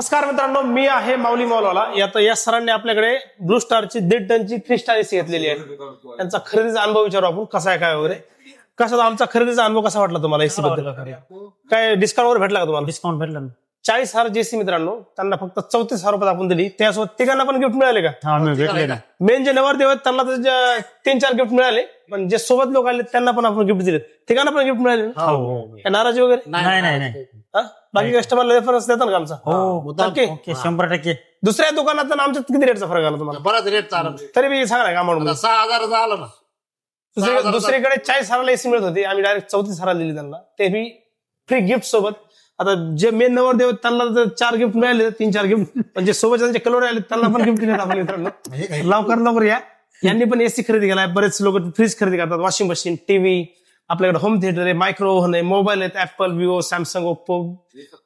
नमस्कार मित्रांनो, मी आहे माऊली मौलावाला. या सरांनी आपल्याकडे ब्लू स्टारची 1.5 टनची 3 स्टार एसी घेतलेली आहे. त्यांचा खरेदीचा अनुभव विचारू आपण, कसा आहे काय वगैरे. कसा आमचा खरेदीचा अनुभव कसा वाटला तुम्हाला एसी बद्दल? काय डिस्काउंट वगैरे भेटला का तुम्हाला? डिस्काउंट भेटला ना. 40,000 जेसी मित्रांनो, त्यांना फक्त 34,000 रुपये आपण दिली. त्यासोबत तिघांना पण गिफ्ट मिळाले का? हा मी भेटले ना. मेन जे नवरदेव आहेत त्यांना तर 3-4 गिफ्ट मिळाले, पण जे सोबत लोक आले त्यांना पण आपण गिफ्ट दिले. तिघांना पण गिफ्ट मिळाले ना? हो. काय नाराजी वगैरे? नाही नाही नाही. हा? बाकी कस्टमरला रेफरन्स देतात का आमचा? हो नक्की. ओके 100%. दुसऱ्या दुकानात आणि आमच्यात किती रेटचा फरक आला तुम्हाला? बराच रेट चालला. तरी बी सांगा ना अमाऊंट. 6,000 आलं ना. दुसरीकडे 40,000 एसी मिळत होती, आम्ही डायरेक्ट 34,000 दिली त्यांना, ते बी फ्री गिफ्ट सोबत. आता जे मेन नवरदेव त्यांना 4 गिफ्ट मिळाले, 3-4 गिफ्ट, पण जे सोबत त्यांचे कलर आले त्यांना पण गिफ्ट दिले आपण मित्रांनो. लवकर या. यांनी पण एसी खरेदी केलाय. बरेच लोक फ्रीज खरेदी करतात, वॉशिंग मशीन, टीव्ही, आपल्याकडे होम थिएटर आहे, मायक्रो ओव्हन आहे, मोबाईल आहेत, apple, Vivo, Samsung, Oppo,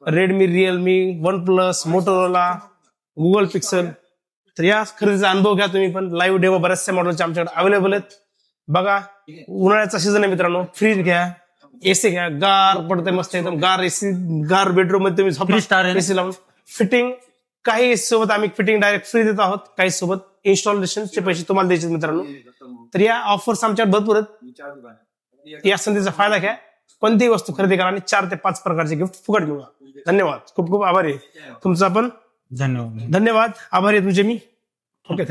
Redmi, Realme, one plus, Motorola, Google pixel. तर या खरेदीचा अनुभव घ्या तुम्ही पण. लाईव्ह डेमो बऱ्याचशा मॉडेलचे आमच्याकडे अवेलेबल आहेत. बघा, उन्हाळ्याचा सीझन आहे मित्रांनो, फ्रीज घ्या, एसी घ्या, गार पडते मस्त एकदम गार एसी. गार बेडरूम मध्ये तुम्ही 3 स्टार आहे. एसी लावून फिटिंग. काही एसी सोबत आम्ही फिटिंग डायरेक्ट फ्री देत आहोत, काही सोबत इन्स्टॉलेशनचे पैसे तुम्हाला द्यायचे मित्रांनो. तर या ऑफर्स आमच्याकडे भरपूर आहेत. या संधीचा फायदा घ्या. कोणतीही वस्तू खरेदी करा आणि 4 ते 5 प्रकारचे गिफ्ट फुकट घेऊ. धन्यवाद. खूप खूप आभारी आहे तुमचा पण. धन्यवाद. धन्यवाद. आभारी आहे तुमचे मी. Okay, thank you.